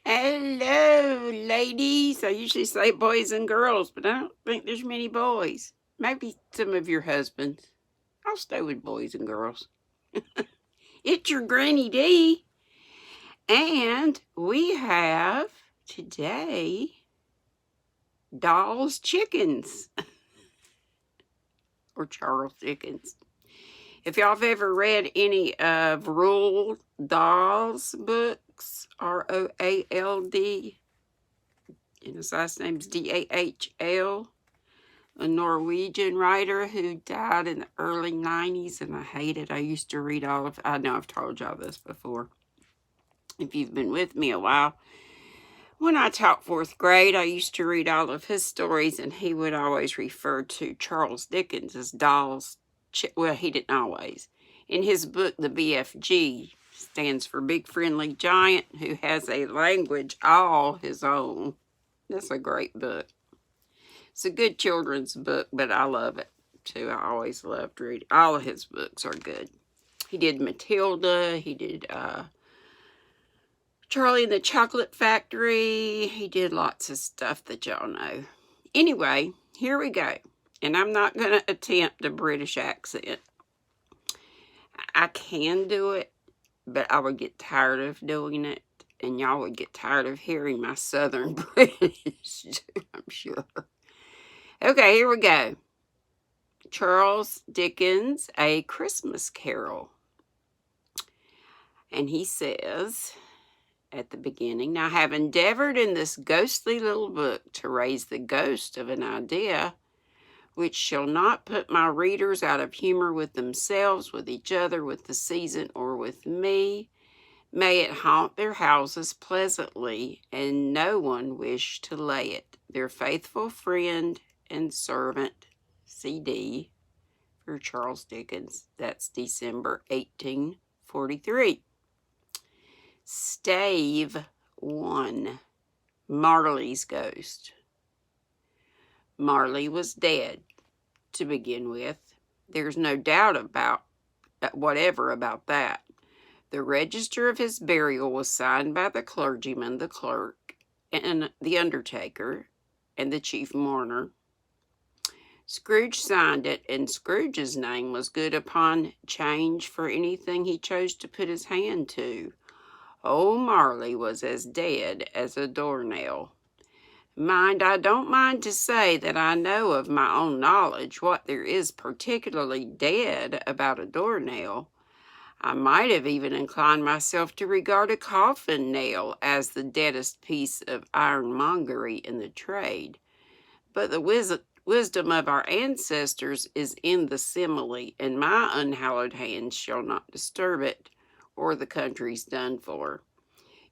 Hello, ladies. I usually say boys and girls, but I don't think there's many boys. Maybe some of your husbands. I'll stay with boys and girls. It's your Granny D, and we have today Doll's Chickens, or Charles Dickens. If y'all have ever read any of Roald Dahl's books, Roald, and his last name's Dahl, a Norwegian writer who died in the early 90s, and I hate it. I used to read all of, I know I've told y'all this before. If you've been with me a while, when I taught fourth grade, I used to read all of his stories, and he would always refer to Charles Dickens as Doll's, well, he didn't always. In his book, the BFG stands for Big Friendly Giant, who has a language all his own. That's a great book. It's a good children's book, but I love it too. I always loved reading. All of his books are good. He did Matilda. He did Charlie and the Chocolate Factory. He did lots of stuff that y'all know. Anyway, here we go. And I'm not going to attempt a British accent. I can do it, but I would get tired of doing it. And y'all would get tired of hearing my Southern British, I'm sure. Okay, here we go. Charles Dickens, A Christmas Carol. And he says at the beginning, "Now, I have endeavored in this ghostly little book to raise the ghost of an idea which shall not put my readers out of humor with themselves, with each other, with the season, or with me. May it haunt their houses pleasantly, and no one wish to lay it. Their faithful friend and servant, C.D." for Charles Dickens. That's December 1843. Stave 1. Marley's Ghost. Marley was dead, to begin with. There's no doubt about that. The register of his burial was signed by the clergyman, the clerk, and the undertaker, and the chief mourner. Scrooge signed it, and Scrooge's name was good upon change for anything he chose to put his hand to. Old Marley was as dead as a doornail. Mind, I don't mind to say that I know of my own knowledge what there is particularly dead about a doornail. I might have even inclined myself to regard a coffin nail as the deadest piece of ironmongery in the trade. But the wisdom of our ancestors is in the simile, and my unhallowed hands shall not disturb it, or the country's done for.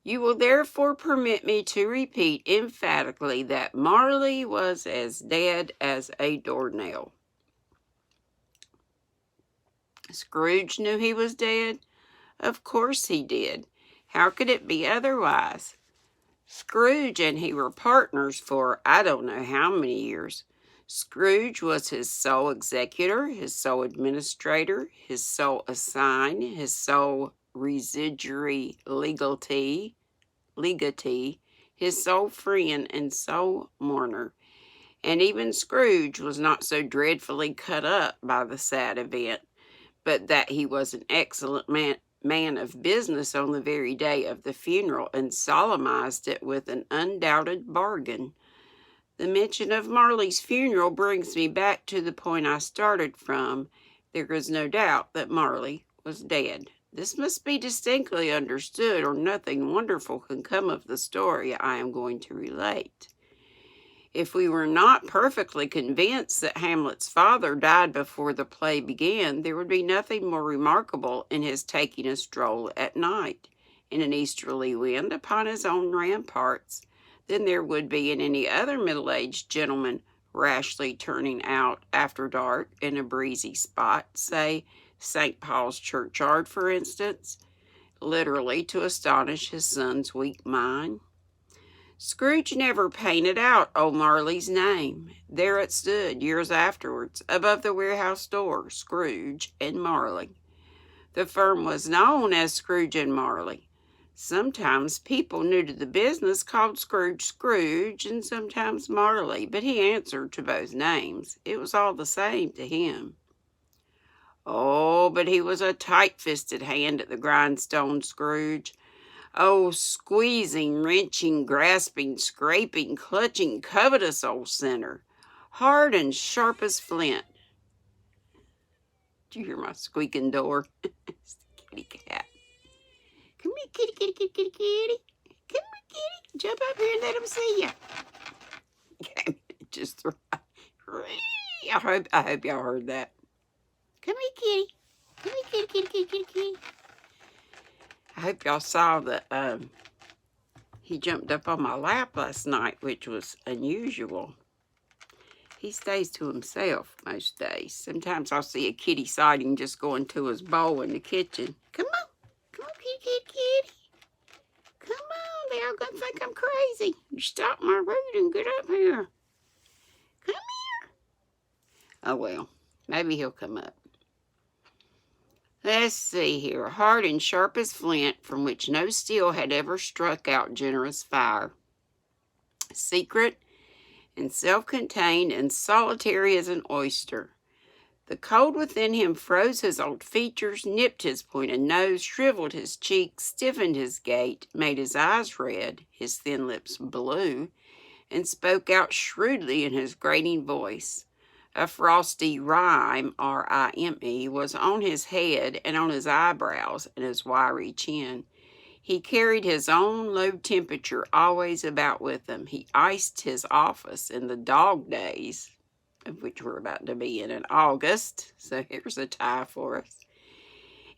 You will therefore permit me to repeat emphatically that Marley was as dead as a doornail. Scrooge knew he was dead? Of course he did. How could it be otherwise? Scrooge and he were partners for I don't know how many years. Scrooge was his sole executor, his sole administrator, his sole assign, his sole residuary legatee, his sole friend and sole mourner. And even Scrooge was not so dreadfully cut up by the sad event, but that he was an excellent man of business on the very day of the funeral, and solemnized it with an undoubted bargain. The mention of Marley's funeral brings me back to the point I started from. There is no doubt that Marley was dead. This must be distinctly understood, or nothing wonderful can come of the story I am going to relate. If we were not perfectly convinced that Hamlet's father died before the play began, there would be nothing more remarkable in his taking a stroll at night in an easterly wind upon his own ramparts than there would be in any other middle-aged gentleman rashly turning out after dark in a breezy spot, say St. Paul's churchyard, for instance, literally to astonish his son's weak mind. Scrooge never painted out old Marley's name. There it stood, years afterwards, above the warehouse door, Scrooge and Marley. The firm was known as Scrooge and Marley. Sometimes people new to the business called Scrooge Scrooge and sometimes Marley, but he answered to both names. It was all the same to him. Oh, but he was a tight-fisted hand at the grindstone, Scrooge. Oh, squeezing, wrenching, grasping, scraping, clutching, covetous old sinner. Hard and sharp as flint. Do you hear my squeaking door? It's the kitty cat. Come here, kitty, kitty, kitty, kitty, kitty. Come here, kitty. Jump up here and let him see you. Okay, just I hope y'all heard that. Come here, kitty. Come here, kitty, kitty, kitty, kitty, kitty. I hope y'all saw that he jumped up on my lap last night, which was unusual. He stays to himself most days. Sometimes I'll see a kitty sighting just going to his bowl in the kitchen. Come on. Come on, kitty, kitty, kitty. Come on. They all gonna think I'm crazy. You stop my route and get up here. Come here. Oh, well. Maybe he'll come up. Let's see here. Hard and sharp as flint, from which no steel had ever struck out generous fire. Secret and self-contained and solitary as an oyster. The cold within him froze his old features, nipped his pointed nose, shriveled his cheeks, stiffened his gait, made his eyes red, his thin lips blue, and spoke out shrewdly in his grating voice. A frosty rime, R-I-M-E, was on his head and on his eyebrows and his wiry chin. He carried his own low temperature always about with him. He iced his office in the dog days, of which we're about to be in August, so here's a tie for us.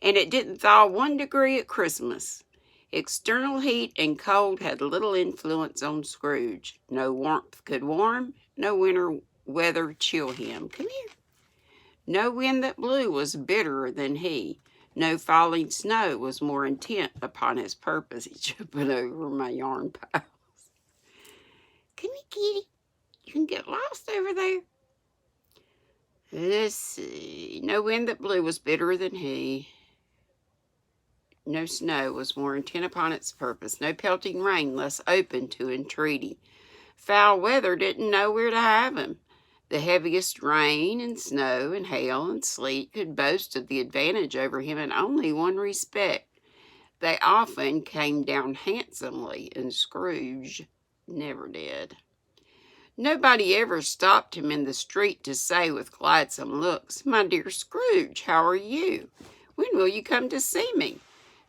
And it didn't thaw 1 degree at Christmas. External heat and cold had little influence on Scrooge. No warmth could warm, no winter weather chill him. Come here. No wind that blew was bitterer than he. No falling snow was more intent upon his purpose. He's jumping over my yarn piles. Come here, kitty. You can get lost over there. Let's see. No wind that blew was bitterer than he. No snow was more intent upon its purpose. No pelting rain less open to entreaty. Foul weather didn't know where to have him. The heaviest rain and snow and hail and sleet could boast of the advantage over him in only one respect. They often came down handsomely, and Scrooge never did. Nobody ever stopped him in the street to say with gladsome looks, "My dear Scrooge, how are you? When will you come to see me?"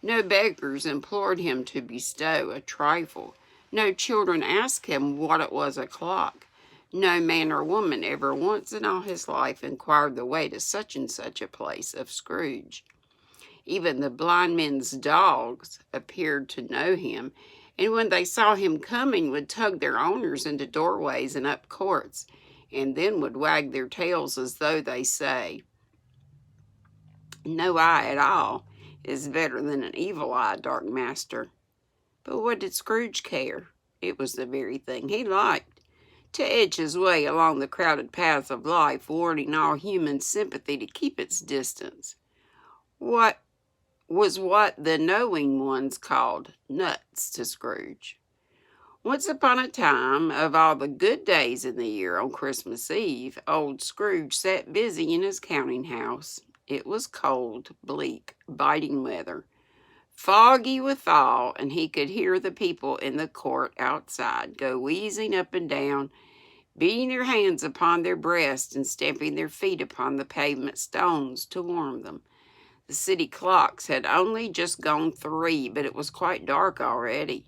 No beggars implored him to bestow a trifle. No children asked him what it was o'clock. No man or woman ever once in all his life inquired the way to such and such a place of Scrooge. Even the blind men's dogs appeared to know him, and when they saw him coming would tug their owners into doorways and up courts, and then would wag their tails as though they say, "No eye at all is better than an evil eye, dark master." But what did Scrooge care? It was the very thing he liked. To edge his way along the crowded paths of life, warning all human sympathy to keep its distance. What the knowing ones called nuts to Scrooge. Once upon a time, of all the good days in the year, on Christmas Eve, old Scrooge sat busy in his counting house. It was cold, bleak, biting weather, foggy withal, and he could hear the people in the court outside go wheezing up and down, beating their hands upon their breasts and stamping their feet upon the pavement stones to warm them. The city clocks had only just gone 3, but it was quite dark already.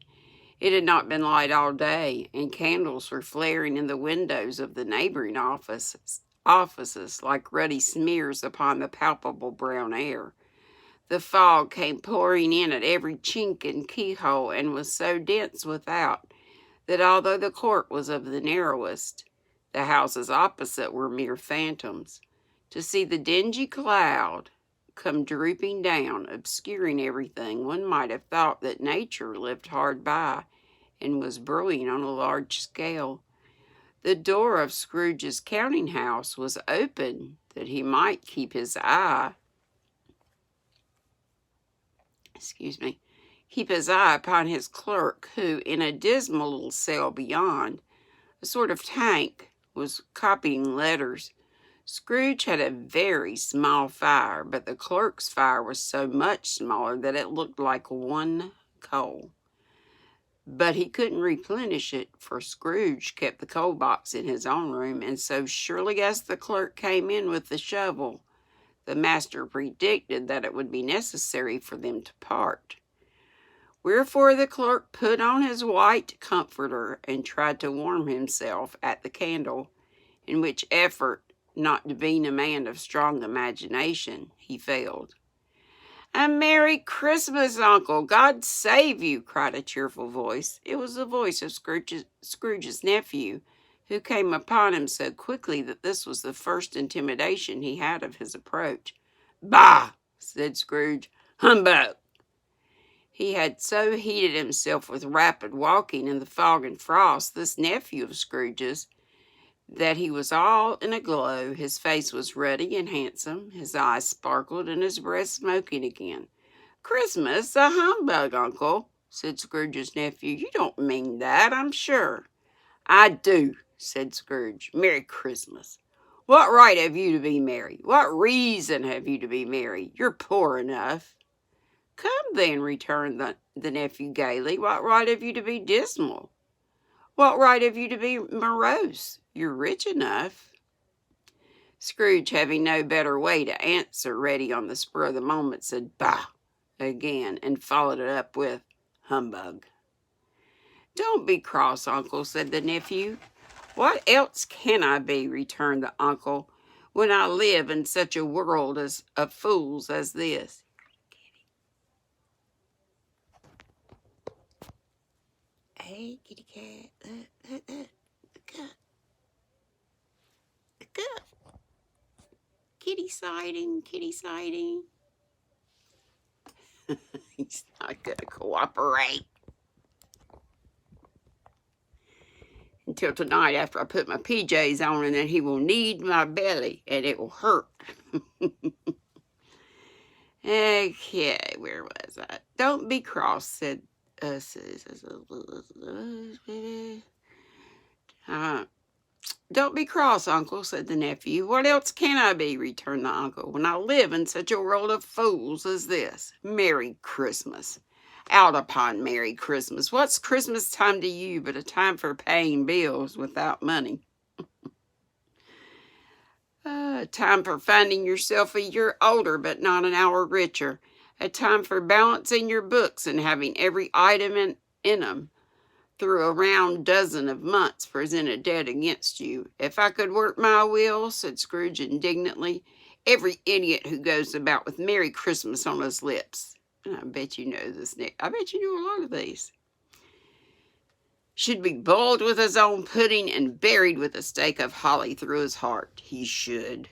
It had not been light all day, and candles were flaring in the windows of the neighboring offices like ruddy smears upon the palpable brown air. The fog came pouring in at every chink and keyhole, and was so dense without that although the court was of the narrowest, the houses opposite were mere phantoms. To see the dingy cloud come drooping down, obscuring everything, one might have thought that nature lived hard by and was brewing on a large scale. The door of Scrooge's counting house was open that he might keep his eye keep his eye upon his clerk, who, in a dismal little cell beyond, a sort of tank, was copying letters. Scrooge had a very small fire, but the clerk's fire was so much smaller that it looked like one coal. But he couldn't replenish it, for Scrooge kept the coal box in his own room, and so surely as the clerk came in with the shovel, the master predicted that it would be necessary for them to part. Wherefore the clerk put on his white comforter and tried to warm himself at the candle, in which effort, not being a man of strong imagination, he failed. "A Merry Christmas, Uncle! God save you!" cried a cheerful voice. It was the voice of Scrooge's nephew, who came upon him so quickly that this was the first intimidation he had of his approach. "Bah!" said Scrooge. "Humbug!" He had so heated himself with rapid walking in the fog and frost, this nephew of Scrooge's, that he was all in a glow. His face was ruddy and handsome, his eyes sparkled, and his breath smoking again. "Christmas, a humbug, Uncle," said Scrooge's nephew. "You don't mean that, I'm sure." "I do," said Scrooge. "Merry Christmas. What right have you to be merry? What reason have you to be merry? You're poor enough." "Come, then," returned the nephew gaily. "What right have you to be dismal? What right have you to be morose? You're rich enough." Scrooge, having no better way to answer, ready on the spur of the moment, said "Bah!" again, and followed it up with "Humbug." "Don't be cross, Uncle," said the nephew. "What else can I be," returned the uncle, "when I live in such a world of fools as this?" Hey, kitty cat, the cup, the cup. Kitty siding, kitty siding. He's not going to cooperate. Until tonight, after I put my PJs on, and then he will knead my belly, and it will hurt. Okay, where was I? "Don't be cross," said "Don't be cross, Uncle," said the nephew. "What else can I be," returned the uncle, "when I live in such a world of fools as this? Merry Christmas! Out upon Merry Christmas! What's Christmas time to you but a time for paying bills without money? A time for finding yourself a year older but not an hour richer. A time for balancing your books and having every item in 'em through a round dozen of months present a debt against you. If I could work my will," said Scrooge indignantly, "every idiot who goes about with Merry Christmas on his lips," and I bet you know this, Nick, I bet you know a lot of these, "should be boiled with his own pudding and buried with a stake of holly through his heart. He should."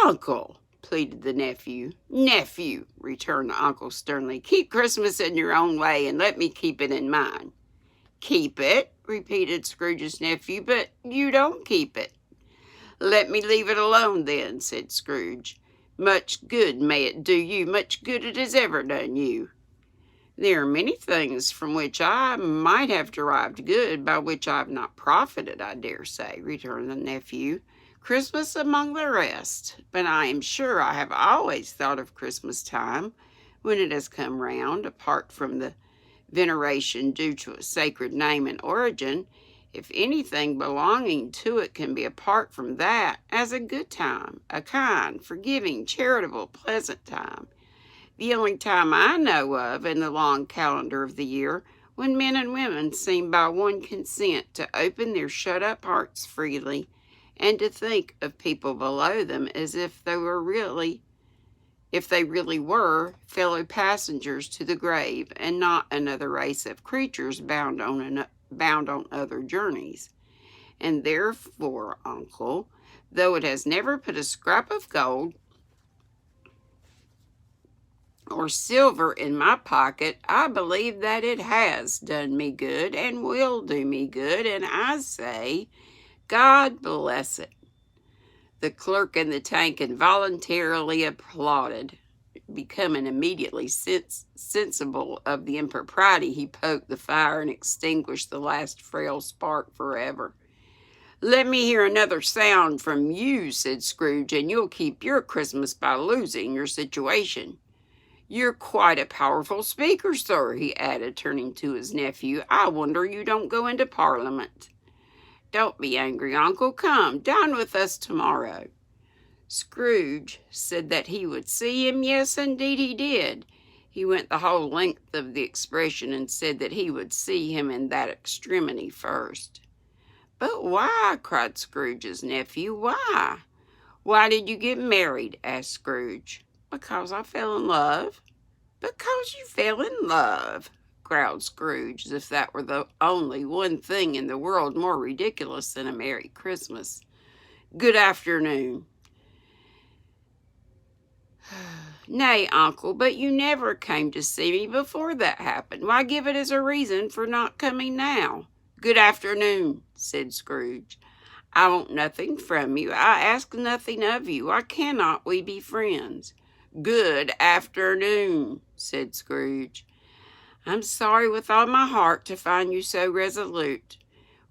"Uncle," pleaded the nephew. "Nephew," returned the uncle sternly, "keep Christmas in your own way and let me keep it in mine." "Keep it?" repeated Scrooge's nephew, "but you don't keep it." "Let me leave it alone, then," said Scrooge. "Much good may it do you, much good it has ever done you." "There are many things from which I might have derived good, by which I have not profited, I dare say," returned the nephew. "Christmas among the rest. But I am sure I have always thought of Christmas time, when it has come round, apart from the veneration due to a sacred name and origin, if anything belonging to it can be apart from that, as a good time, a kind, forgiving, charitable, pleasant time. The only time I know of in the long calendar of the year when men and women seem by one consent to open their shut-up hearts freely, and to think of people below them as if they really were fellow passengers to the grave, and not another race of creatures bound on other journeys. And therefore, Uncle, though it has never put a scrap of gold or silver in my pocket, I believe that it has done me good and will do me good, and I say, God bless it." The clerk in the tank involuntarily applauded. becoming immediately sensible of the impropriety, he poked the fire and extinguished the last frail spark forever. "Let me hear another sound from you," said Scrooge, "and you'll keep your Christmas by losing your situation. You're quite a powerful speaker, sir," he added, turning to his nephew. "I wonder you don't go into Parliament." "Don't be angry, uncle. Come, dine with us tomorrow." Scrooge said that he would see him. Yes, indeed he did. He went the whole length of the expression and said that he would see him in that extremity first. "But why?" cried Scrooge's nephew. "Why?" "Why did you get married?" asked Scrooge. "Because I fell in love." "Because you fell in love," growled Scrooge, as if that were the only one thing in the world more ridiculous than a Merry Christmas. "Good afternoon." "Nay, uncle, but you never came to see me before that happened. Why give it as a reason for not coming now?" "Good afternoon," said Scrooge. "I want nothing from you. I ask nothing of you. Why cannot we be friends?" "Good afternoon," said Scrooge. "I'm sorry with all my heart to find you so resolute.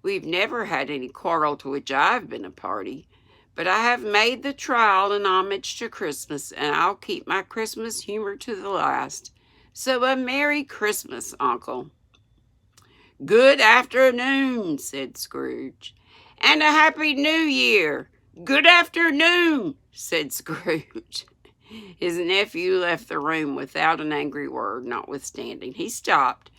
We've never had any quarrel to which I've been a party. But I have made the trial in homage to Christmas, and I'll keep my Christmas humor to the last. So a Merry Christmas, uncle." "Good afternoon," said Scrooge. "And a Happy New Year." "Good afternoon," said Scrooge. His nephew left the room without an angry word. Notwithstanding, he stopped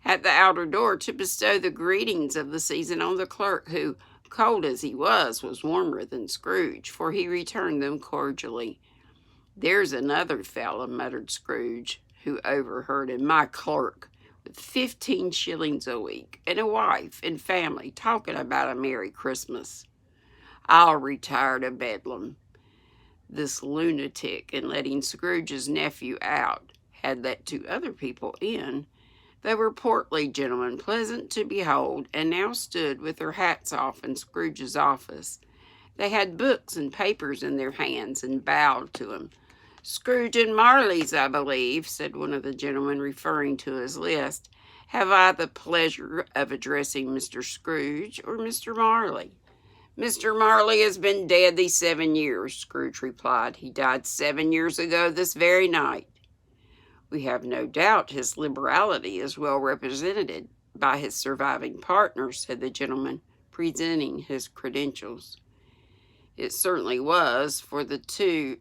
at the outer door to bestow the greetings of the season on the clerk, who, cold as he was warmer than Scrooge, for he returned them cordially. "There's another fellow," muttered Scrooge, who overheard him, "my clerk, with 15 shillings a week, and a wife and family, talking about a Merry Christmas. I'll retire to Bedlam." This lunatic, in letting Scrooge's nephew out, had let 2 other people in. They were portly gentlemen, pleasant to behold, and now stood with their hats off in Scrooge's office. They had books and papers in their hands and bowed to him. "Scrooge and Marley's, I believe," said one of the gentlemen, referring to his list. "Have I the pleasure of addressing Mr. Scrooge or Mr. Marley?" "Mr. Marley has been dead these 7 years," Scrooge replied. "He died 7 years ago this very night." "We have no doubt his liberality is well represented by his surviving partner," said the gentleman, presenting his credentials. It certainly was, for the two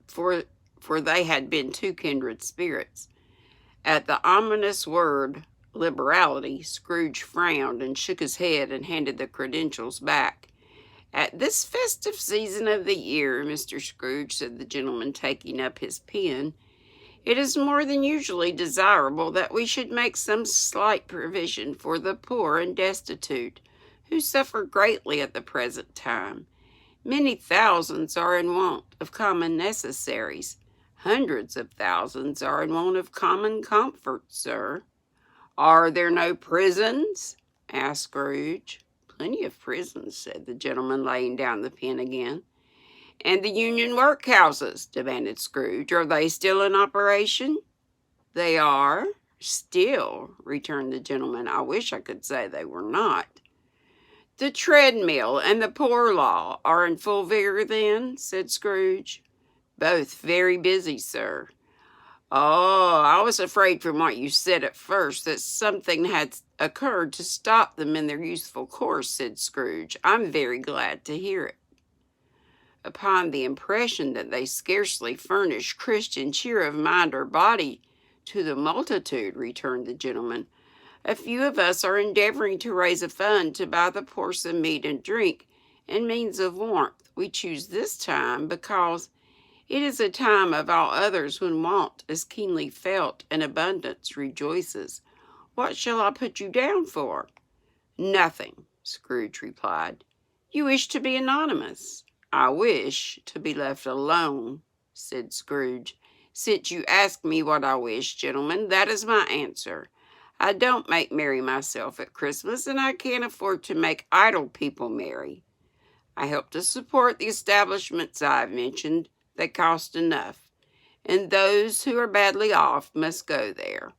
for they had been 2 kindred spirits. At the ominous word liberality, Scrooge frowned and shook his head and handed the credentials back. "At this festive season of the year, Mr. Scrooge," said the gentleman, taking up his pen, "it is more than usually desirable that we should make some slight provision for the poor and destitute, who suffer greatly at the present time. Many thousands are in want of common necessaries. Hundreds of thousands are in want of common comfort, sir." "Are there no prisons?" asked Scrooge. "Plenty of prisons," said the gentleman, laying down the pen again. "And the Union workhouses?" demanded Scrooge. "Are they still in operation?" "They are, still," returned the gentleman. "I wish I could say they were not." "The treadmill and the poor law are in full vigor, then?" said Scrooge. "Both very busy, sir." "Oh, I was afraid from what you said at first that something had occurred to stop them in their useful course," said Scrooge. "I'm very glad to hear it." "Upon the impression that they scarcely furnish Christian cheer of mind or body to the multitude," returned the gentleman. "A few of us are endeavoring to raise a fund to buy the poor some meat and drink and means of warmth. We choose this time because it is a time of all others when want is keenly felt and abundance rejoices. What shall I put you down for?" "Nothing," Scrooge replied. "You wish to be anonymous?" "I wish to be left alone," said Scrooge. "Since you ask me what I wish, gentlemen, that is my answer. I don't make merry myself at Christmas, and I can't afford to make idle people merry. I help to support the establishments I've mentioned. They cost enough, and those who are badly off must go there.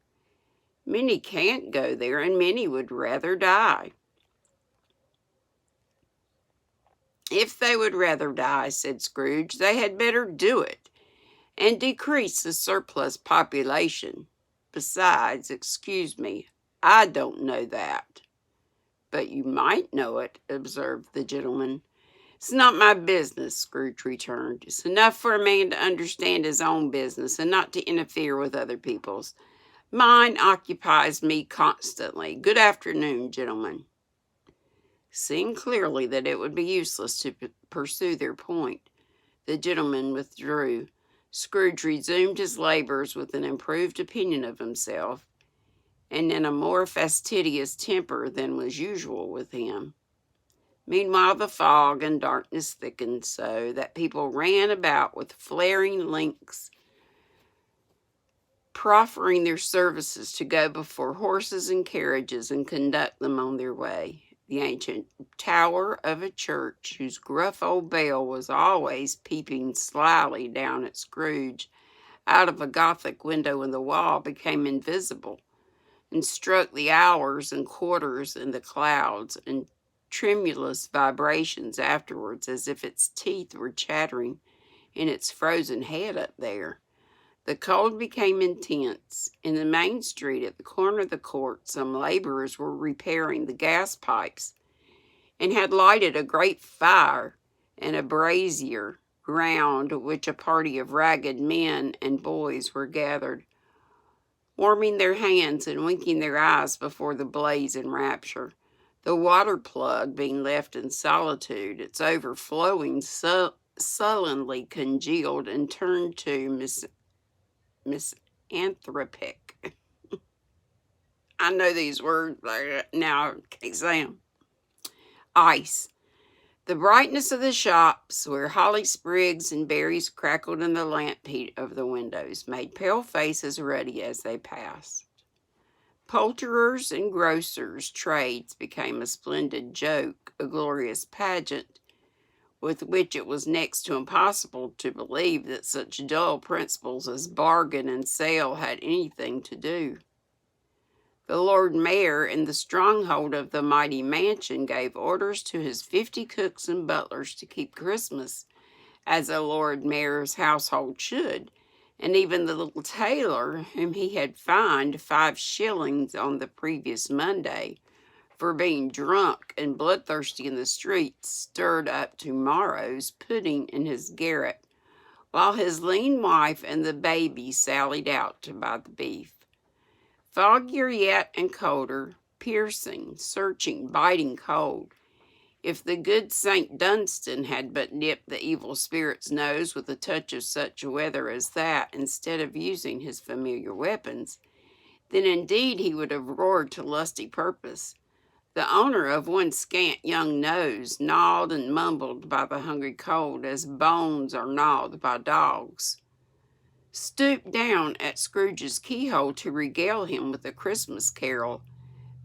Many can't go there, and many would rather die. If they would rather die, said Scrooge, they had better do it, and decrease the surplus population. Besides, excuse me, I don't know that. But you might know it, observed the gentleman. It's not my business, Scrooge returned. It's enough for a man to understand his own business and not to interfere with other people's. Mine occupies me constantly. Good afternoon, gentlemen. Seeing clearly that it would be useless to pursue their point, the gentleman withdrew. Scrooge resumed his labors with an improved opinion of himself, and in a more fastidious temper than was usual with him. Meanwhile, the fog and darkness thickened so that people ran about with flaring links, proffering their services to go before horses and carriages and conduct them on their way. The ancient tower of a church, whose gruff old bell was always peeping slyly down at Scrooge out of a Gothic window in the wall, became invisible, and struck the hours and quarters in the clouds and tremulous vibrations afterwards, as if its teeth were chattering in its frozen head up there. The cold became intense. In the main street at the corner of the court, some laborers were repairing the gas pipes and had lighted a great fire in a brazier ground which a party of ragged men and boys were gathered, warming their hands and winking their eyes before the blaze in rapture. The water plug being left in solitude, its overflowing sullenly congealed and turned to misanthropic. I know these words, but now I can't say them. Ice. The brightness of the shops, where holly sprigs and berries crackled in the lamp heat of the windows, made pale faces ruddy as they passed. Poulterers' and grocers' trades became a splendid joke, a glorious pageant, with which it was next to impossible to believe that such dull principles as bargain and sale had anything to do. The Lord Mayor, in the stronghold of the mighty mansion, gave orders to his 50 cooks and butlers to keep Christmas as a Lord Mayor's household should, and even the little tailor, whom he had fined 5 shillings on the previous Monday for being drunk and bloodthirsty in the streets, stirred up tomorrow's pudding in his garret, while his lean wife and the baby sallied out to buy the beef. Foggier yet and colder, piercing, searching, biting cold. If the good St. Dunstan had but nipped the evil spirit's nose with a touch of such weather as that, instead of using his familiar weapons, then indeed he would have roared to lusty purpose. The owner of one scant young nose, gnawed and mumbled by the hungry cold as bones are gnawed by dogs, stooped down at Scrooge's keyhole to regale him with a Christmas carol,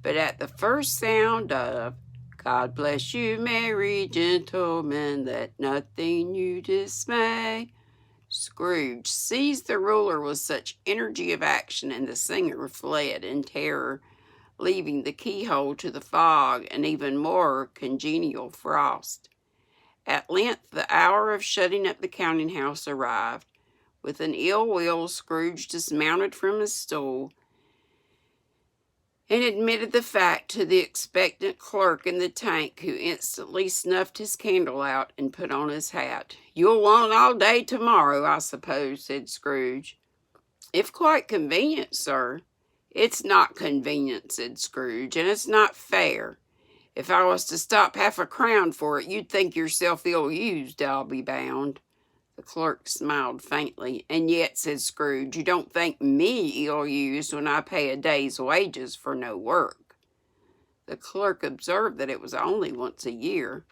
but at the first sound of God bless you, merry gentlemen, let nothing you dismay, Scrooge seized the ruler with such energy of action, and the singer fled in terror, leaving the keyhole to the fog and even more congenial frost. At length the hour of shutting up the counting-house arrived. With an ill will, Scrooge dismounted from his stool and admitted the fact to the expectant clerk in the tank, who instantly snuffed his candle out and put on his hat. "You'll want all day tomorrow, I suppose," said Scrooge. "If quite convenient, sir." "It's not convenient," said Scrooge, "and it's not fair. If I was to stop half a crown for it, you'd think yourself ill-used, I'll be bound." The clerk smiled faintly. "And yet," said Scrooge, "you don't think me ill-used when I pay a day's wages for no work." The clerk observed that it was only once a year.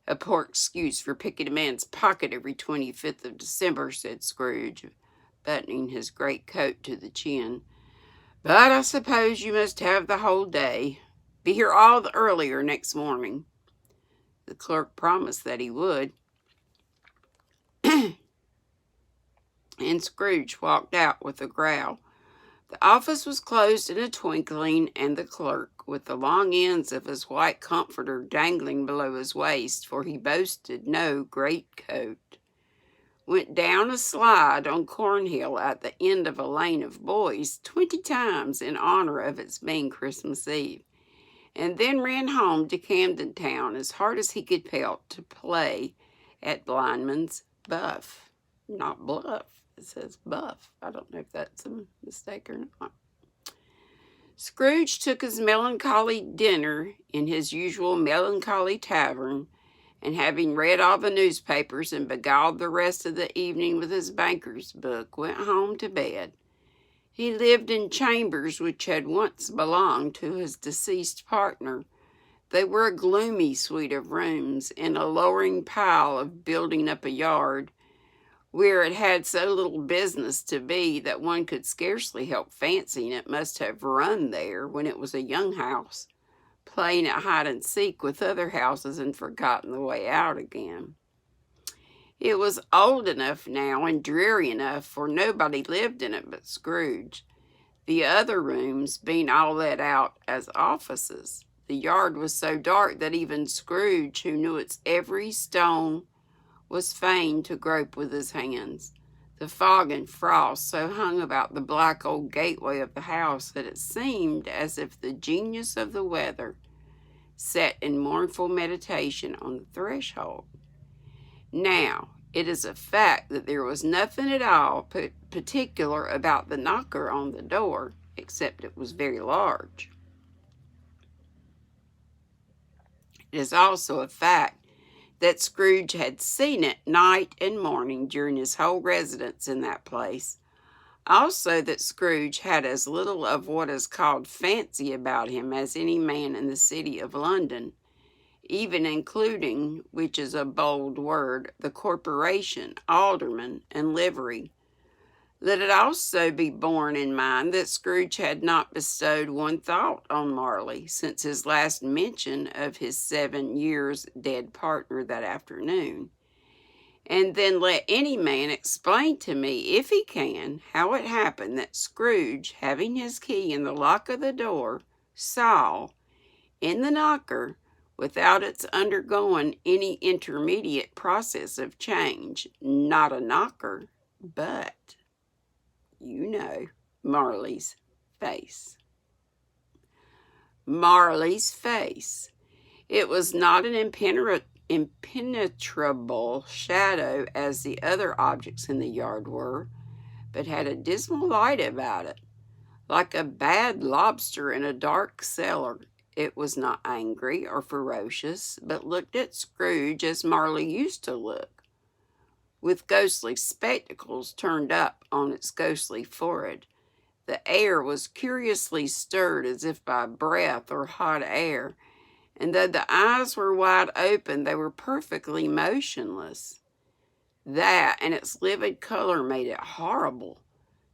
"A poor excuse for picking a man's pocket every 25th of December," said Scrooge, buttoning his great coat to the chin. "But I suppose you must have the whole day. Be here all the earlier next morning." The clerk promised that he would, and Scrooge walked out with a growl. The office was closed in a twinkling, and the clerk, with the long ends of his white comforter dangling below his waist, for he boasted no greatcoat, went down a slide on Cornhill at the end of a lane of boys 20 times in honor of its being Christmas Eve, and then ran home to Camden Town as hard as he could pelt to play at Blindman's Buff. Not bluff. It says buff. I don't know if that's a mistake or not. Scrooge took his melancholy dinner in his usual melancholy tavern, and having read all the newspapers and beguiled the rest of the evening with his banker's book, went home to bed. He lived in chambers which had once belonged to his deceased partner. They were a gloomy suite of rooms in a lowering pile of building up a yard, where it had so little business to be that one could scarcely help fancying it must have run there when it was a young house, playing at hide-and-seek with other houses and forgotten the way out again. It was old enough now and dreary enough, for nobody lived in it but Scrooge, the other rooms being all let out as offices. The yard was so dark that even Scrooge, who knew its every stone, was fain to grope with his hands. The fog and frost so hung about the black old gateway of the house that it seemed as if the genius of the weather sat in mournful meditation on the threshold. Now, it is a fact that there was nothing at all particular about the knocker on the door, except it was very large. It is also a fact that Scrooge had seen it night and morning during his whole residence in that place. Also that Scrooge had as little of what is called fancy about him as any man in the city of London, even including, which is a bold word, the corporation, alderman, and livery. Let it also be borne in mind that Scrooge had not bestowed one thought on Marley since his last mention of his 7 years dead partner that afternoon. And then let any man explain to me, if he can, how it happened that Scrooge, having his key in the lock of the door, saw, in the knocker, without its undergoing any intermediate process of change, not a knocker, but, you know, Marley's face. Marley's face. It was not an impenetrable shadow as the other objects in the yard were, but had a dismal light about it, like a bad lobster in a dark cellar. It was not angry or ferocious, but looked at Scrooge as Marley used to look, with ghostly spectacles turned up on its ghostly forehead. The air was curiously stirred as if by breath or hot air, and though the eyes were wide open, they were perfectly motionless. That and its livid color made it horrible,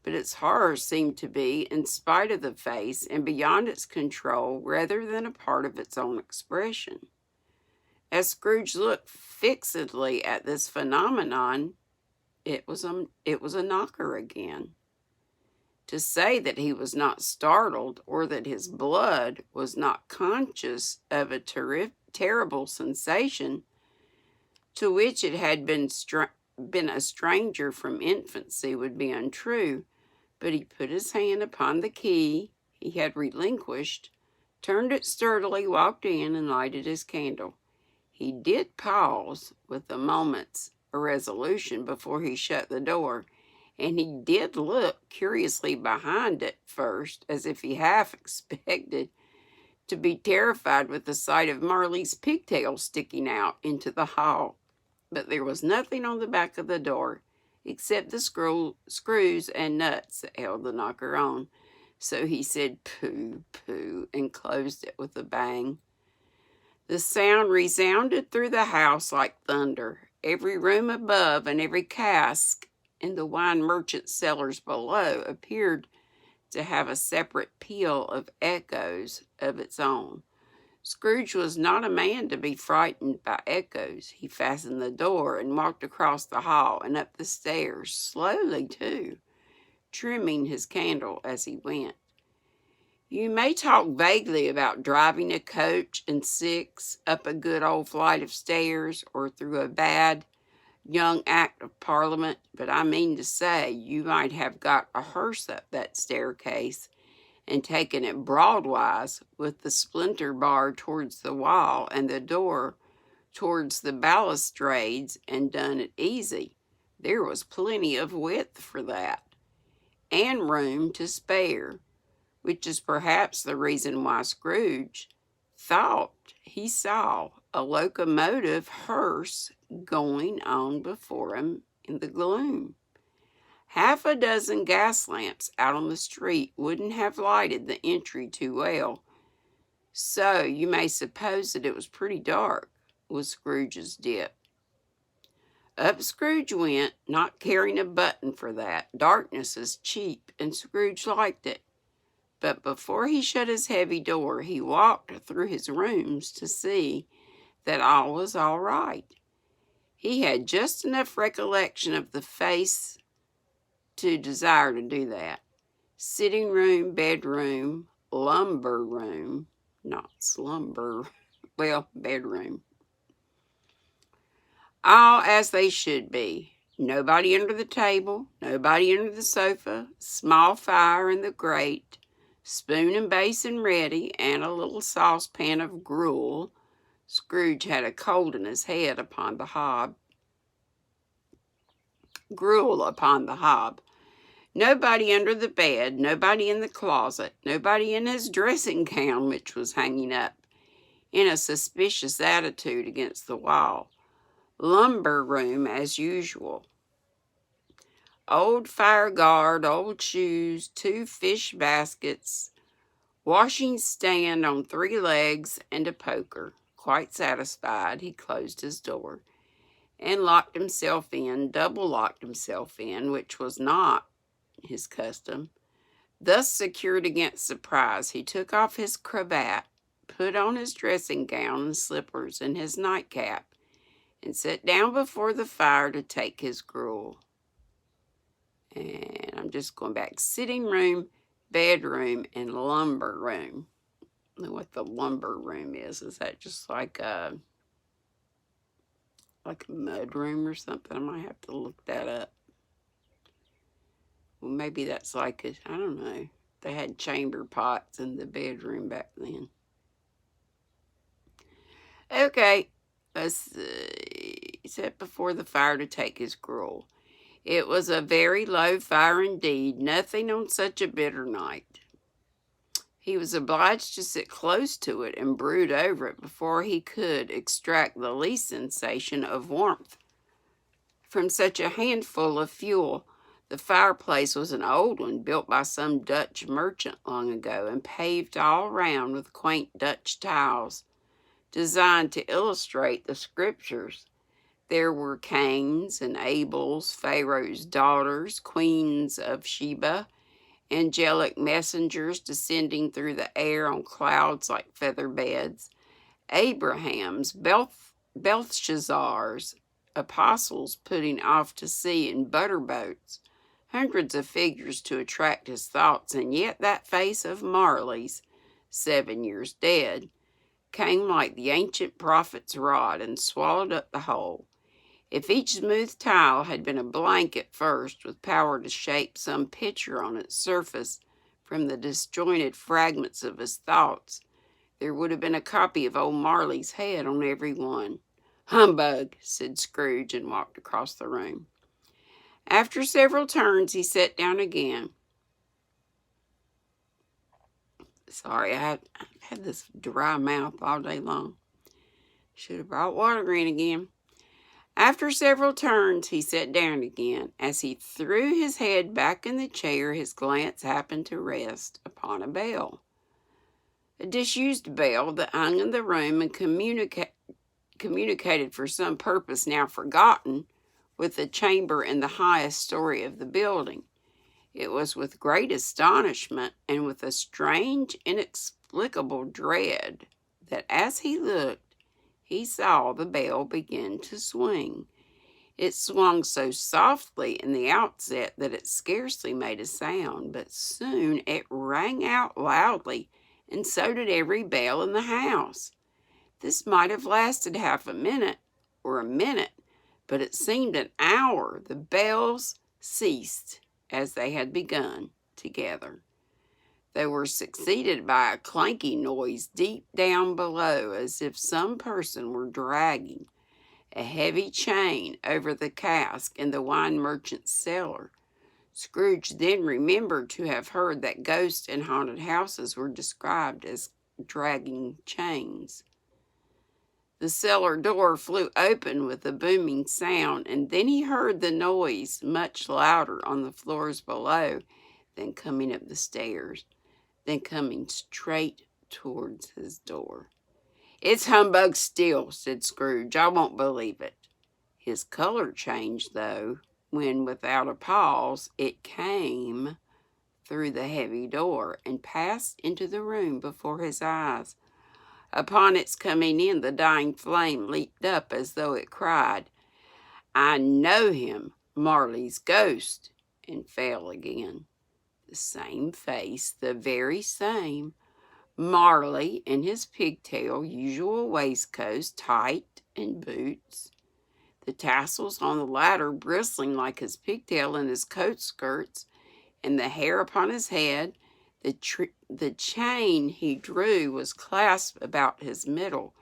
but its horror seemed to be, in spite of the face and beyond its control, rather than a part of its own expression. As Scrooge looked fixedly at this phenomenon, it was a knocker again. To say that he was not startled, or that his blood was not conscious of a terrible sensation to which it had been a stranger from infancy, would be untrue, but he put his hand upon the key he had relinquished, turned it sturdily, walked in, and lighted his candle. He did pause with a moment's irresolution before he shut the door, and he did look curiously behind it first, as if he half expected to be terrified with the sight of Marley's pigtails sticking out into the hall. But there was nothing on the back of the door, except the screws and nuts that held the knocker on. So he said, "Pooh, pooh," and closed it with a bang. The sound resounded through the house like thunder. Every room above and every cask in the wine merchant's cellars below appeared to have a separate peal of echoes of its own. Scrooge was not a man to be frightened by echoes. He fastened the door and walked across the hall and up the stairs, slowly too, trimming his candle as he went. You may talk vaguely about driving a coach and six up a good old flight of stairs or through a bad young Act of Parliament, but I mean to say you might have got a hearse up that staircase and taken it broadwise with the splinter bar towards the wall and the door towards the balustrades and done it easy. There was plenty of width for that, and room to spare, which is perhaps the reason why Scrooge thought he saw a locomotive hearse going on before him in the gloom. Half a dozen gas lamps out on the street wouldn't have lighted the entry too well, so you may suppose that it was pretty dark with Scrooge's dip. Up Scrooge went, not caring a button for that. Darkness is cheap, and Scrooge liked it. But before he shut his heavy door, he walked through his rooms to see that all was all right. He had just enough recollection of the face to desire to do that. Sitting room, bedroom, lumber room, not slumber, well, bedroom. All as they should be. Nobody under the table, nobody under the sofa, small fire in the grate, spoon and basin ready, and a little saucepan of gruel. Scrooge had a cold in his head upon the hob. Gruel upon the hob. Nobody under the bed, nobody in the closet, nobody in his dressing gown, which was hanging up in a suspicious attitude against the wall. Lumber room as usual. Old fire guard, old shoes, 2 fish baskets, washing stand on 3 legs, and a poker. Quite satisfied, he closed his door and locked himself in, double-locked himself in, which was not his custom. Thus secured against surprise, he took off his cravat, put on his dressing gown and slippers and his nightcap, and sat down before the fire to take his gruel. And I'm just going back. Sitting room, bedroom, and lumber room. I don't know what the lumber room is. Is that just like a mud room or something? I might have to look that up. Well, maybe that's like I don't know. They had chamber pots in the bedroom back then. Okay, let's see. He sat before the fire to take his gruel. It was a very low fire indeed, nothing on such a bitter night. He was obliged to sit close to it and brood over it before he could extract the least sensation of warmth from such a handful of fuel. The fireplace was an old one, built by some Dutch merchant long ago, and paved all round with quaint Dutch tiles, designed to illustrate the scriptures. There were Cains and Abels, Pharaoh's daughters, queens of Sheba, angelic messengers descending through the air on clouds like feather beds, Abraham's, Belshazzar's, apostles putting off to sea in butter boats, hundreds of figures to attract his thoughts, and yet that face of Marley's, 7 years dead, came like the ancient prophet's rod and swallowed up the whole. If each smooth tile had been a blank at first, with power to shape some picture on its surface from the disjointed fragments of his thoughts, there would have been a copy of old Marley's head on every one. "Humbug," said Scrooge, and walked across the room. After several turns, he sat down again. Sorry, I've had this dry mouth all day long. Should have brought water in again. After several turns, he sat down again. As he threw his head back in the chair, his glance happened to rest upon a bell. A disused bell that hung in the room and communicated for some purpose now forgotten with the chamber in the highest story of the building. It was with great astonishment and with a strange, inexplicable dread that as he looked, he saw the bell begin to swing. It swung so softly in the outset that it scarcely made a sound, but soon it rang out loudly, and so did every bell in the house. This might have lasted half a minute or a minute, but it seemed an hour. The bells ceased as they had begun together. They were succeeded by a clanky noise deep down below, as if some person were dragging a heavy chain over the cask in the wine merchant's cellar. Scrooge then remembered to have heard that ghosts in haunted houses were described as dragging chains. The cellar door flew open with a booming sound, and then he heard the noise much louder on the floors below than coming up the stairs, then coming straight towards his door. "It's humbug still," said Scrooge. "I won't believe it." His color changed, though, when, without a pause, it came through the heavy door and passed into the room before his eyes. Upon its coming in, the dying flame leaped up as though it cried, "I know him, Marley's ghost," and fell again. The same face, the very same. Marley in his pigtail usual waistcoat, tight, and boots. The tassels on the latter bristling like his pigtail and his coat skirts, and the hair upon his head. The chain he drew was clasped about his middle.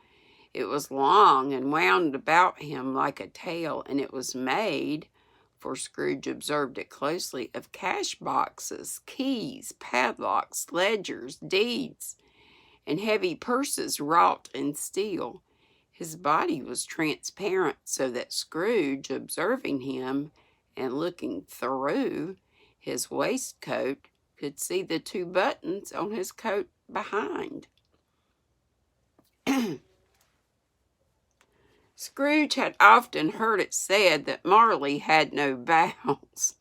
It was long and wound about him like a tail, and it was made, for Scrooge observed it closely, of cash boxes, keys, padlocks, ledgers, deeds, and heavy purses wrought in steel. His body was transparent, so that Scrooge, observing him and looking through his waistcoat, could see the 2 buttons on his coat behind. Scrooge had often heard it said that Marley had no bowels,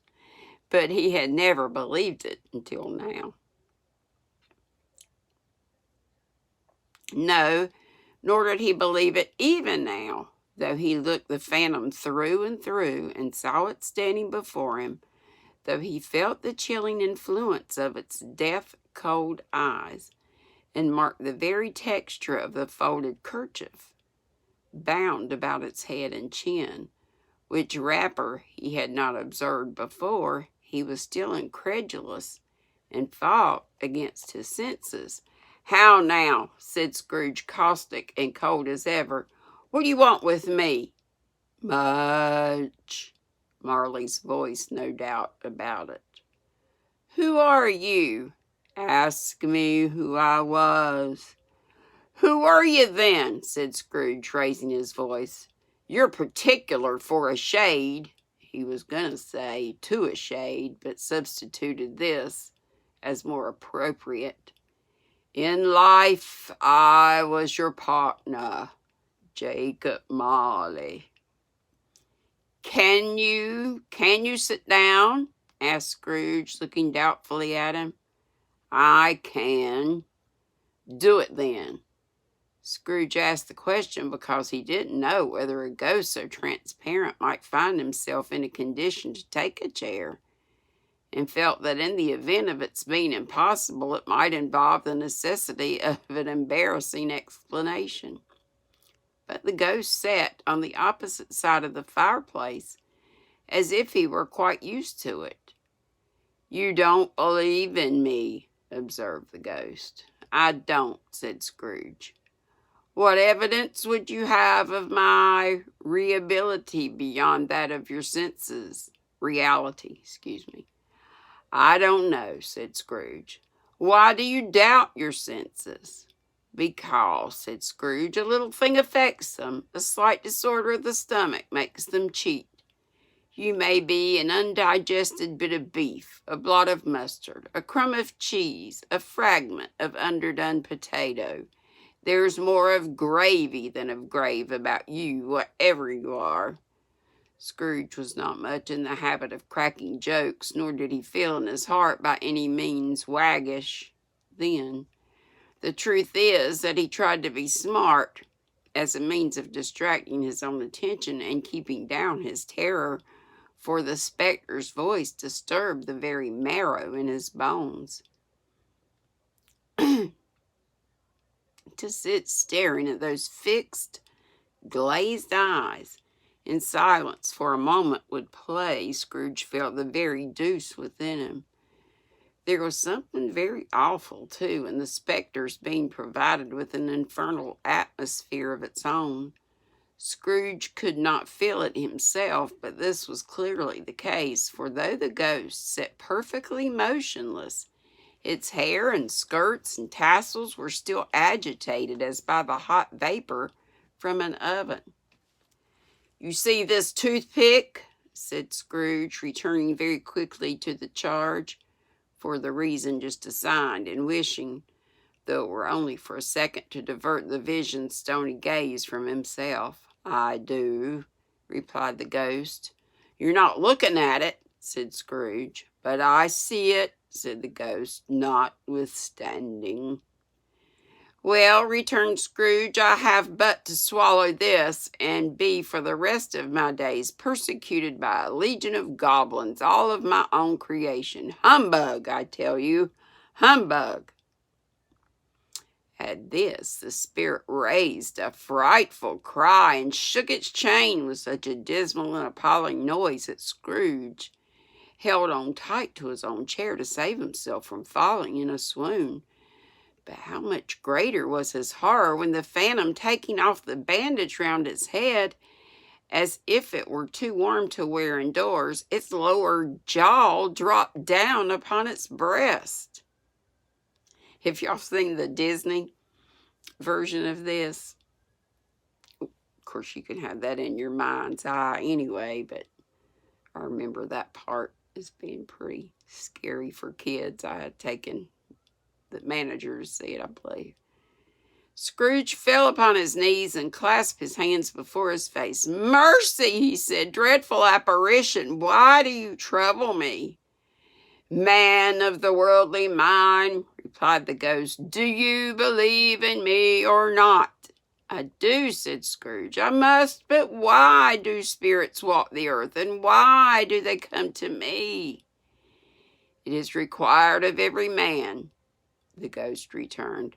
but he had never believed it until now. No, nor did he believe it even now, though he looked the phantom through and through and saw it standing before him, though he felt the chilling influence of its death-cold eyes, and marked the very texture of the folded kerchief bound about its head and chin, which wrapper he had not observed before. He was still incredulous and fought against his senses. "How now?" said Scrooge, caustic and cold as ever. "What do you want with me?" "Much." Marley's voice, no doubt about it. "Who are you?" "Ask me who I was." "Who were you then?" said Scrooge, raising his voice. "You're particular for a shade." He was going to say "to a shade," but substituted this as more appropriate. "In life, I was your partner, Jacob Marley." Can you sit down?" asked Scrooge, looking doubtfully at him. "I can." "Do it, then." Scrooge asked the question because he didn't know whether a ghost so transparent might find himself in a condition to take a chair, and felt that in the event of its being impossible, it might involve the necessity of an embarrassing explanation. But the ghost sat on the opposite side of the fireplace, as if he were quite used to it. "You don't believe in me," observed the ghost. "I don't," said Scrooge. "What evidence would you have of my reality beyond that of your senses? Reality, excuse me." "I don't know," said Scrooge. "Why do you doubt your senses?" "Because," said Scrooge, "a little thing affects them. A slight disorder of the stomach makes them cheat. You may be an undigested bit of beef, a blot of mustard, a crumb of cheese, a fragment of underdone potato. There's more of gravy than of grave about you, whatever you are." Scrooge was not much in the habit of cracking jokes, nor did he feel in his heart by any means waggish then. The truth is that he tried to be smart as a means of distracting his own attention and keeping down his terror, for the specter's voice disturbed the very marrow in his bones. To sit staring at those fixed, glazed eyes in silence for a moment would play, Scrooge felt, the very deuce within him. There was something very awful, too, in the spectre's being provided with an infernal atmosphere of its own. Scrooge could not feel it himself, but this was clearly the case, for though the ghost sat perfectly motionless, its hair and skirts and tassels were still agitated as by the hot vapor from an oven. "You see this toothpick?" said Scrooge, returning very quickly to the charge, for the reason just assigned, and wishing, though it were only for a second, to divert the vision's stony gaze from himself. "I do," replied the ghost. "You're not looking at it," said Scrooge. "But I see it," said the ghost, notwithstanding. "Well," returned Scrooge, "I have but to swallow this, and be for the rest of my days persecuted by a legion of goblins, all of my own creation. Humbug, I tell you, humbug!" At this, the spirit raised a frightful cry and shook its chain with such a dismal and appalling noise that Scrooge held on tight to his own chair to save himself from falling in a swoon. But how much greater was his horror when the phantom, taking off the bandage round its head, as if it were too warm to wear indoors, its lower jaw dropped down upon its breast. If y'all seen the Disney version of this, of course you can have that in your mind's eye anyway, but I remember that part as being pretty scary for kids. I had taken the manager to see it, I believe. Scrooge fell upon his knees and clasped his hands before his face. "Mercy," he said, "dreadful apparition, why do you trouble me?" "Man of the worldly mind," replied the ghost, "do you believe in me or not?" "I do," said Scrooge. "I must, but why do spirits walk the earth, and why do they come to me?" "It is required of every man," the ghost returned,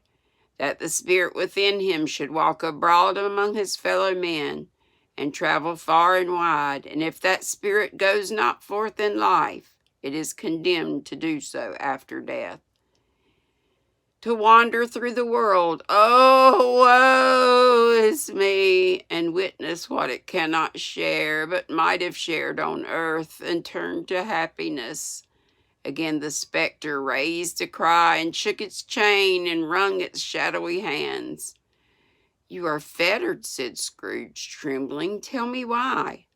"that the spirit within him should walk abroad among his fellow men, and travel far and wide, and if that spirit goes not forth in life, it is condemned to do so after death. To wander through the world, oh, woe is me, and witness what it cannot share, but might have shared on earth, and turned to happiness." Again the spectre raised a cry and shook its chain and wrung its shadowy hands. "You are fettered," said Scrooge, trembling. "Tell me why."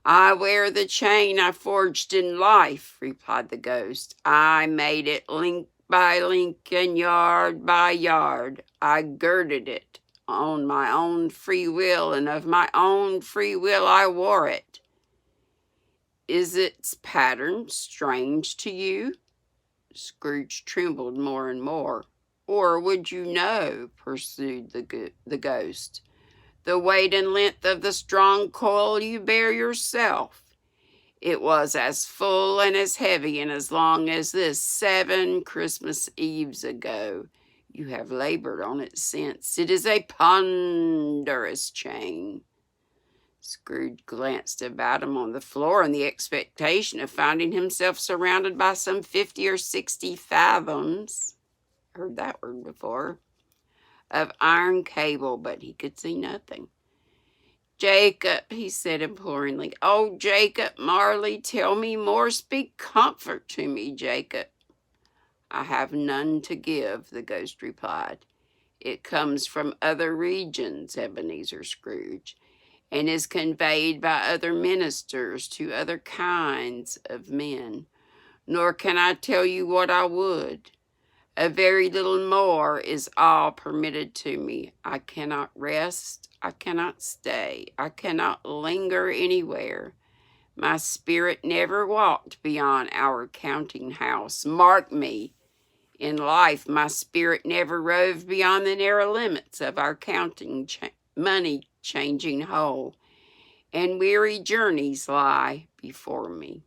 "I wear the chain I forged in life," replied the ghost. "I made it link by link and yard by yard. I girded it on my own free will, and of my own free will I wore it. Is its pattern strange to you?" Scrooge trembled more and more. "Or would you know," pursued the ghost, "the weight and length of the strong coil you bear yourself? It was as full and as heavy and as long as this 7 Christmas Eves ago. You have labored on it since. It is a ponderous chain." Scrooge glanced about him on the floor in the expectation of finding himself surrounded by some 50 or 60 fathoms, heard that word before, of iron cable, but he could see nothing. "Jacob," he said imploringly, "oh, Jacob Marley, tell me more. Speak comfort to me, Jacob." "I have none to give," the ghost replied. "It comes from other regions, Ebenezer Scrooge, and is conveyed by other ministers to other kinds of men. Nor can I tell you what I would. A very little more is all permitted to me. I cannot rest, I cannot stay, I cannot linger anywhere. My spirit never walked beyond our counting house. Mark me, In life, my spirit never roved beyond the narrow limits of our money-changing hole, and weary journeys lie before me.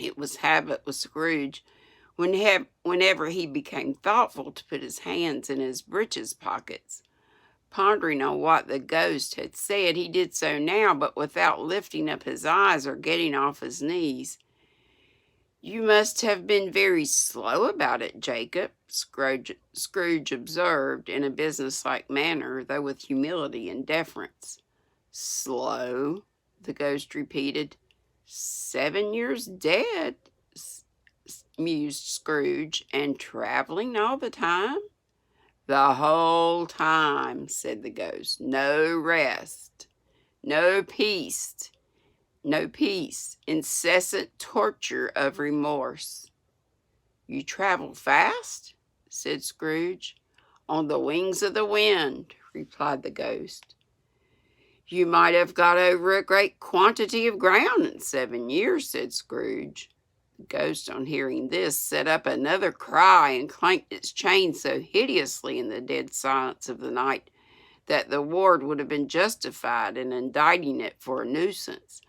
It was habit with Scrooge, whenever he became thoughtful, to put his hands in his breeches pockets. Pondering on what the ghost had said, he did so now, but without lifting up his eyes or getting off his knees. "You must have been very slow about it, Jacob," Scrooge observed in a businesslike manner, though with humility and deference. "Slow?" the ghost repeated. 7 years dead," mused Scrooge, "and traveling all the time?" "The whole time," said the ghost. "No rest, no peace, incessant torture of remorse." "You travel fast?" said Scrooge. "On the wings of the wind," replied the ghost. "You might have got over a great quantity of ground in 7 years," said Scrooge. The ghost, on hearing this, set up another cry and clanked its chain so hideously in the dead silence of the night that the ward would have been justified in indicting it for a nuisance.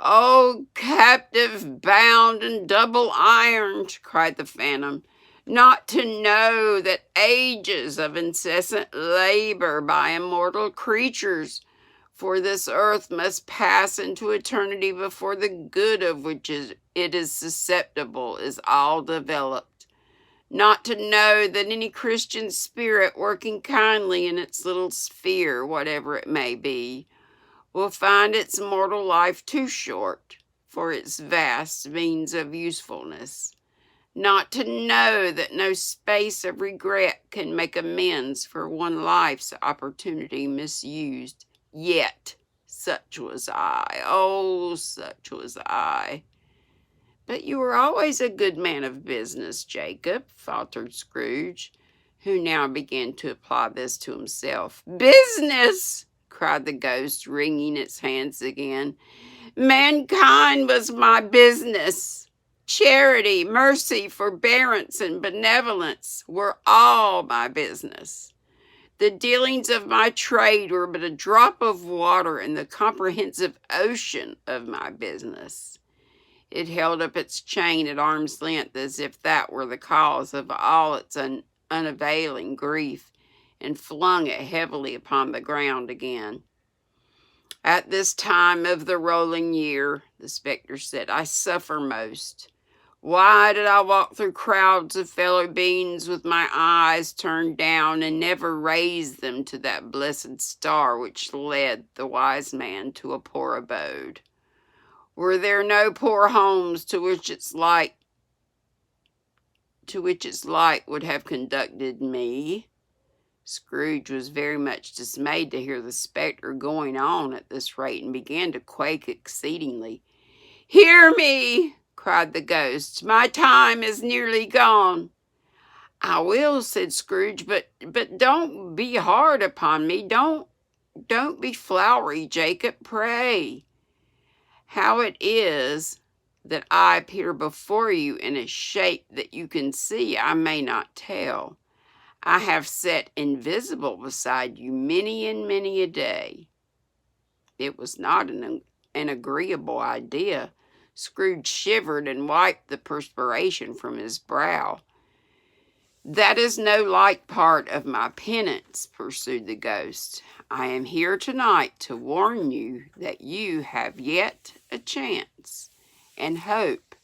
"Oh, captive, bound, and double ironed," cried the phantom, "not to know that ages of incessant labor by immortal creatures for this earth must pass into eternity before the good of which it is susceptible is all developed. Not to know that any Christian spirit working kindly in its little sphere, whatever it may be, will find its mortal life too short for its vast means of usefulness. Not to know that no space of regret can make amends for one life's opportunity misused. Yet, such was I. Oh, such was I." "But you were always a good man of business, Jacob," faltered Scrooge, who now began to apply this to himself. "Business!" cried the ghost, wringing its hands again. "Mankind was my business. Charity, mercy, forbearance, and benevolence were all my business. The dealings of my trade were but a drop of water in the comprehensive ocean of my business." It held up its chain at arm's length as if that were the cause of all its unavailing grief, and flung it heavily upon the ground again. "At this time of the rolling year," the spectre said, "I suffer most. Why did I walk through crowds of fellow beings with my eyes turned down and never raise them to that blessed star which led the wise man to a poor abode? Were there no poor homes to which its light would have conducted me?" Scrooge was very much dismayed to hear the spectre going on at this rate, and began to quake exceedingly. "Hear me!" cried the ghost. "My time is nearly gone." "I will," said Scrooge, but don't be hard upon me. Don't be flowery, Jacob, pray. How it is that I appear before you in a shape that you can see, I may not tell. I have sat invisible beside you many and many a day." It was not an agreeable idea. Scrooge shivered and wiped the perspiration from his brow. "That is no light part of my penance," pursued the ghost. "I am here tonight to warn you that you have yet a chance and hope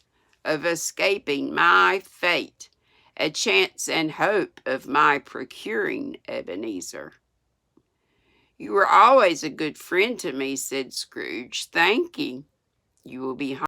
of escaping my fate, a chance and hope of my procuring Ebenezer." "You were always a good friend to me," said Scrooge. "Thank ye. You will be